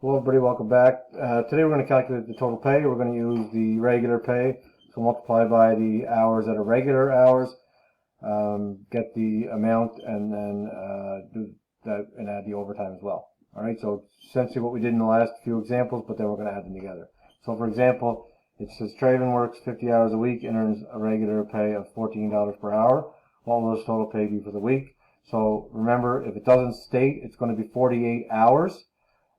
Hello everybody, welcome back. Today we're going to calculate the total pay. We're going to use the regular pay, so multiply by the hours that are regular hours, get the amount, and then do that and add the overtime as well. Alright, so essentially what we did in the last few examples, but then we're going to add them together. So for example, it says Traven works 50 hours a week and earns a regular pay of $14 per hour. What will his total pay be for the week? So remember, if it doesn't state, it's going to be 48 hours.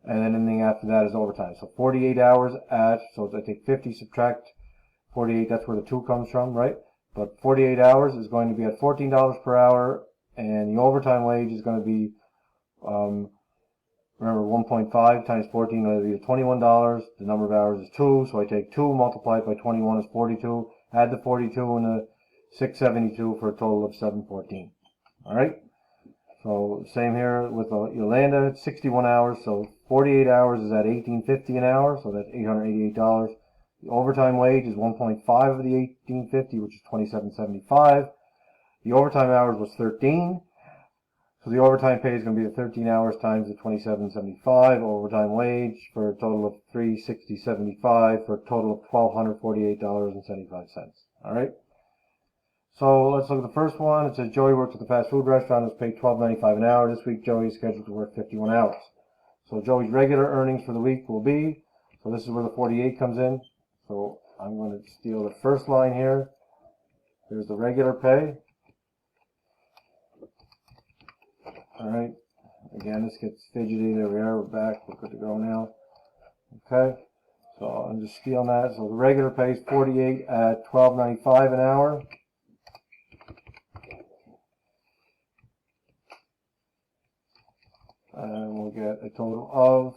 And then anything after that is overtime. So 48 hours so I take 50, subtract 48, that's where the 2 comes from, right? But 48 hours is going to be at $14 per hour, and the overtime wage is going to be, remember 1.5 times 14 will be $21. The number of hours is 2, so I take 2, multiply it by 21 is 42, add the 42 and the 672 for a total of 714. Alright? So same here with Yolanda, it's 61 hours, so 48 hours is at $18.50 an hour, so that's $888. The overtime wage is 1.5 of the $18.50, which is $27.75. The overtime hours was 13, so the overtime pay is going to be the 13 hours times the $27.75 overtime wage for a total of $360.75 for a total of $1,248.75. All right. So let's look at the first one. It says Joey works at the fast food restaurant and is paid $12.95 an hour. This week Joey is scheduled to work 51 hours. So Joey's regular earnings for the week will be, so this is where the 48 comes in. So I'm going to steal the first line here. Here's the regular pay. Alright, again this gets fidgety. There we are, we're back, we're good to go now. Okay, so I'm just stealing that. So the regular pay is 48 at $12.95 an hour. And we'll get a total of,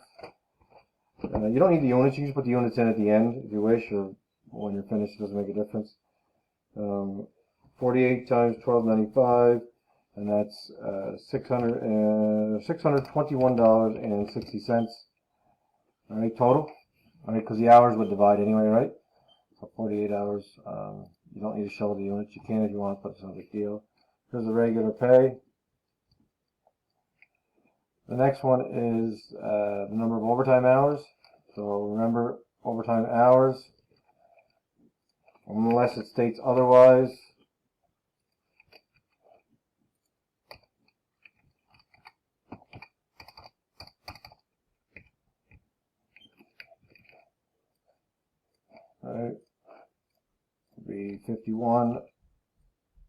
you don't need the units, you can just put the units in at the end if you wish, or when you're finished, it doesn't make a difference. 48 times $12.95, and that's $621.60. Alright, total. Alright, because the hours would divide anyway, right? So 48 hours. You don't need to show the units, you can if you want, but it's no big deal. Here's the regular pay. The next one is the number of overtime hours. So remember, overtime hours, unless it states otherwise. Alright, it'll be 51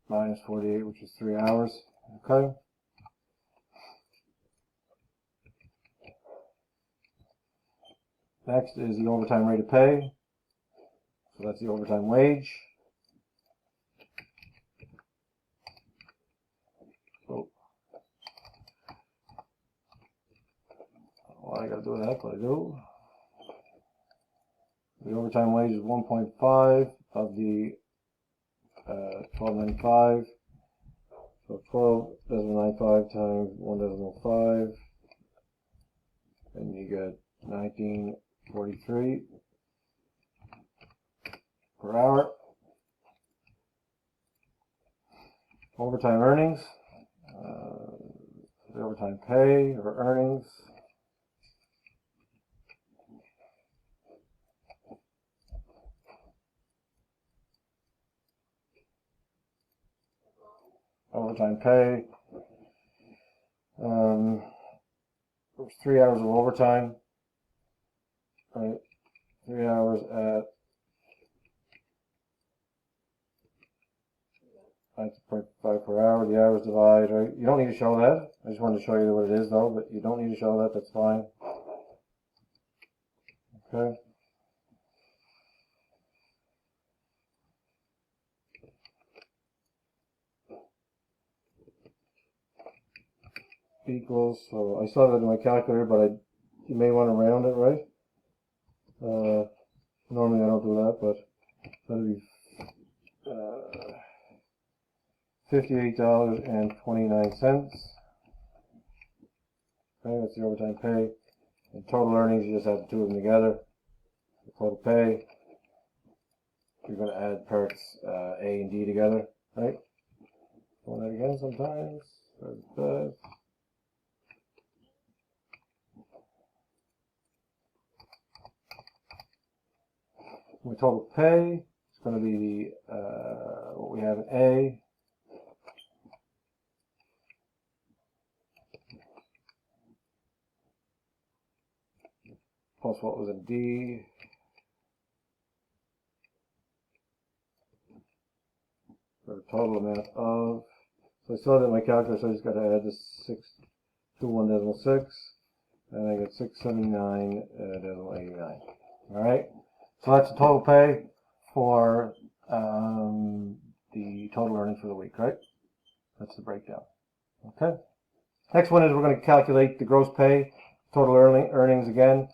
minus 48, which is 3 hours. Okay. Next is the overtime rate of pay. So that's the overtime wage. Oh. Well, I gotta do that, but I do. The overtime wage is 1.5 of the $12.95. So 12.95 times 1.05, and you get 19.43 per hour. Overtime earnings, the overtime pay or earnings. Overtime pay. There's 3 hours of overtime. Right, 3 hours at 9.5 per hour. The hours divide. Right, you don't need to show that. I just wanted to show you what it is, though. But you don't need to show that. That's fine. Okay. Equals. So I saw that in my calculator, but you may want to round it, right? Normally I don't do that, but that'll be $58.29. Okay, that's the overtime pay. And total earnings, you just have the two of them together. The total pay. You're going to add parts A and D together, right? Doing that again sometimes. There's that. my total pay, it's going to be the, what we have in A, plus what was in D, for a total amount of, so I still have my calculator, so I just got to add this 621.6, and I get 679.89. Alright, so that's the total pay for the total earnings for the week, right? That's the breakdown. Okay. Next one is we're going to calculate the gross pay, total earnings again.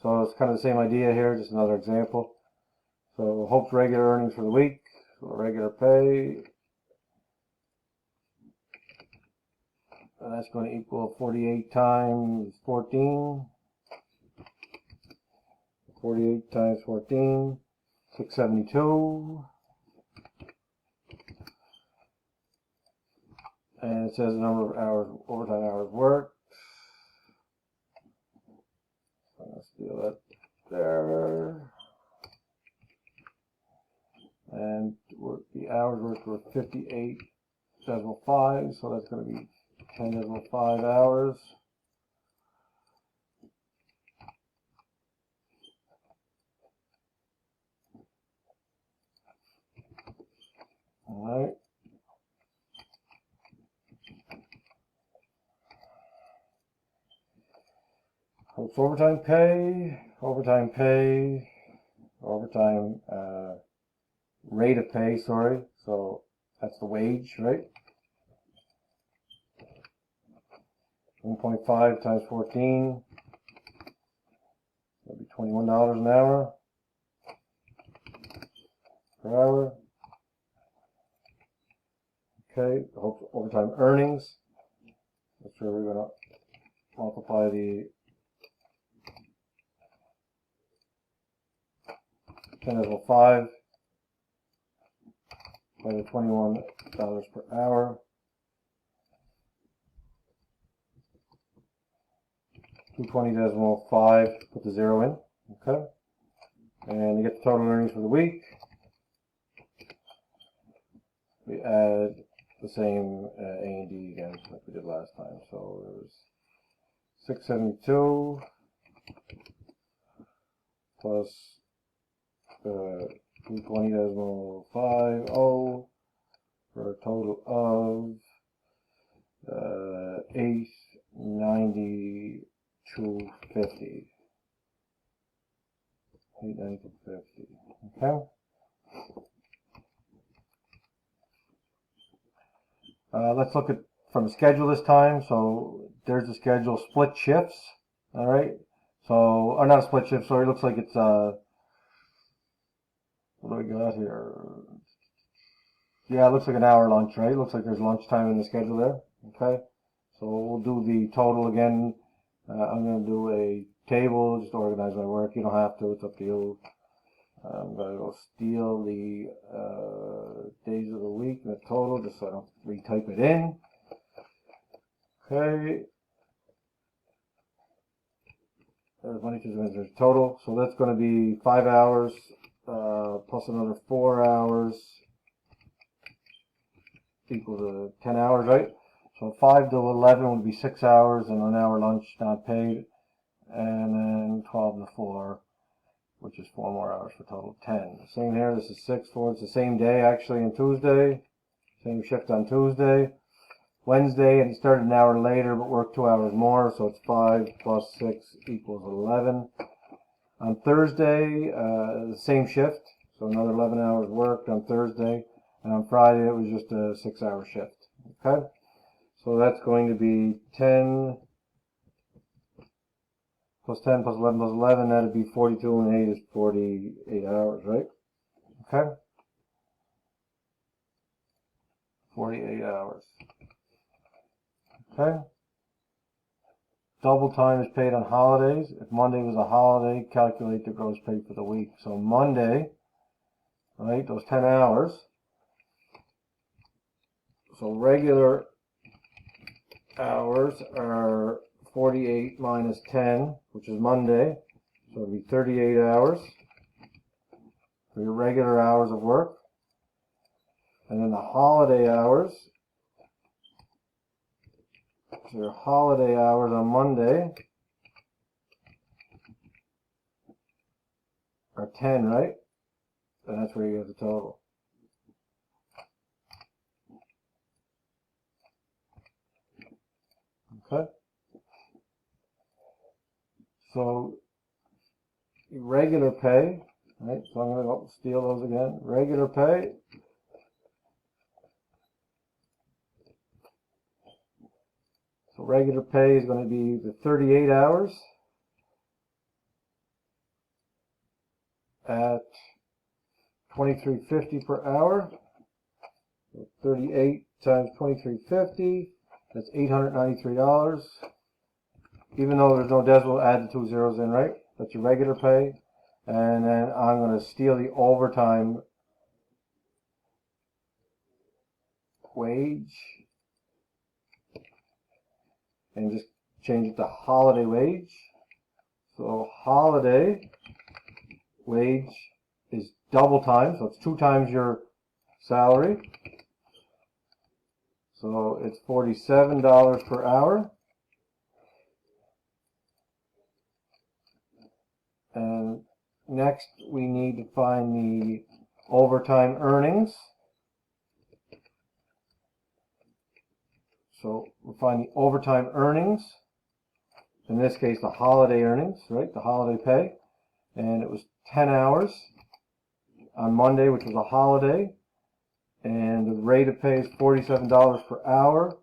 So it's kind of the same idea here, just another example. So Hope's regular earnings for the week, so regular pay, and that's going to equal 48 times 14. 48 times 14, 672. And it says the number of hours, overtime hours worked. So let's do that there. And the hours worked were 58.5, so that's going to be 10.5 hours. Alright. Hope's overtime pay, rate of pay, sorry. So that's the wage, right? 1.5 times 14, that'd be $21 an hour per hour. Okay, Hope's overtime earnings. That's where we're going to multiply the 10.5 by the $21 per hour. 220.5, put the 0 in, okay? And you get the total earnings for the week. We add the same A and D again like we did last time. So it was 672 plus 220.50 for a total of 892.50. 892.50. Okay. Let's look at from the schedule this time. So there's the schedule, split shifts. All right. So, or not a split shift. Sorry, it looks like it's what do we got here? Yeah, it looks like an hour lunch, right? It looks like there's lunchtime in the schedule there. Okay. So we'll do the total again. I'm going to do a table, just organize my work. You don't have to, it's up to you. I'm going to go steal the days of the week and the total, just so I don't retype it in. Okay. There's Monday, Tuesday, Wednesday, there's total. So that's going to be 5 hours plus another 4 hours equal to 10 hours, right? So 5 to 11 would be 6 hours and an hour lunch not paid. And then 12 to 4, which is 4 more hours for total 10. Same here, this is 6, 4. It's the same day actually on Tuesday. Same shift on Tuesday. Wednesday, and he started an hour later but worked 2 hours more, so it's 5 plus 6 equals 11. On Thursday, the same shift, so another 11 hours worked on Thursday. And on Friday, it was just a 6-hour shift. Okay? So that's going to be 10 plus 10 plus 11 plus 11, that'd be 42, and 8 is 48 hours, right? Okay? 48 hours. Okay? Double time is paid on holidays. If Monday was a holiday, calculate the gross pay for the week. So Monday, right, those 10 hours. So regular hours are 48 minus 10, which is Monday. So it'll be 38 hours. for your regular hours of work. And then the holiday hours. So your holiday hours on Monday are 10, right? And that's where you get the total. Okay. So regular pay, right? So I'm going to go steal those again. Regular pay. So regular pay is going to be the 38 hours at $23.50 per hour. So 38 times $23.50, that's $893. Even though there's no decimal, add the 2 zeros in, right? That's your regular pay. And then I'm going to steal the overtime wage and just change it to holiday wage. So holiday wage is double time, so it's 2 times your salary. So it's $47 per hour. And next we need to find the overtime earnings. So we'll find the overtime earnings. In this case, the holiday earnings, right? The holiday pay. And it was 10 hours on Monday, which was a holiday. And the rate of pay is $47 per hour.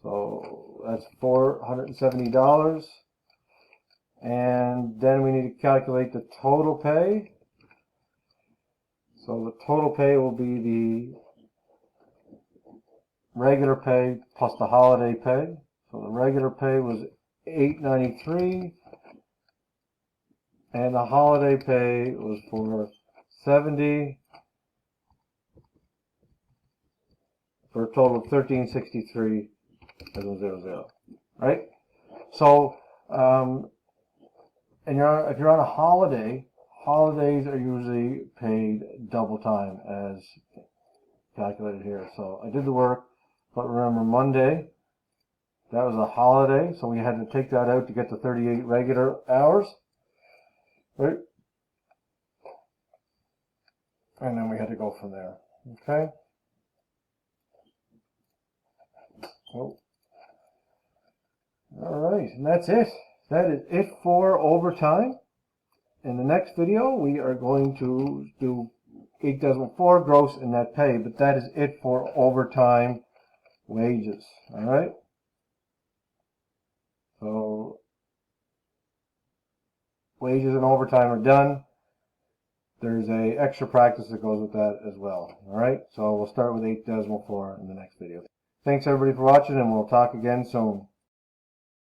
So that's $470. And then we need to calculate the total pay. So the total pay will be the regular pay plus the holiday pay. So the regular pay was $893, and the holiday pay was for $70, for a total of $1363.00. Right? So and if you're on a holiday, holidays are usually paid double time as calculated here. So I did the work, but remember Monday, that was a holiday, so we had to take that out to get the 38 regular hours, right? And then we had to go from there, okay? Oh. All right, and that's it. That is it for overtime. In the next video, we are going to do 8.4 gross and net pay, but that is it for overtime wages. All right. So wages and overtime are done. There's a extra practice that goes with that as well. All right. So we'll start with 8.4 in the next video. Thanks everybody for watching, and we'll talk again soon.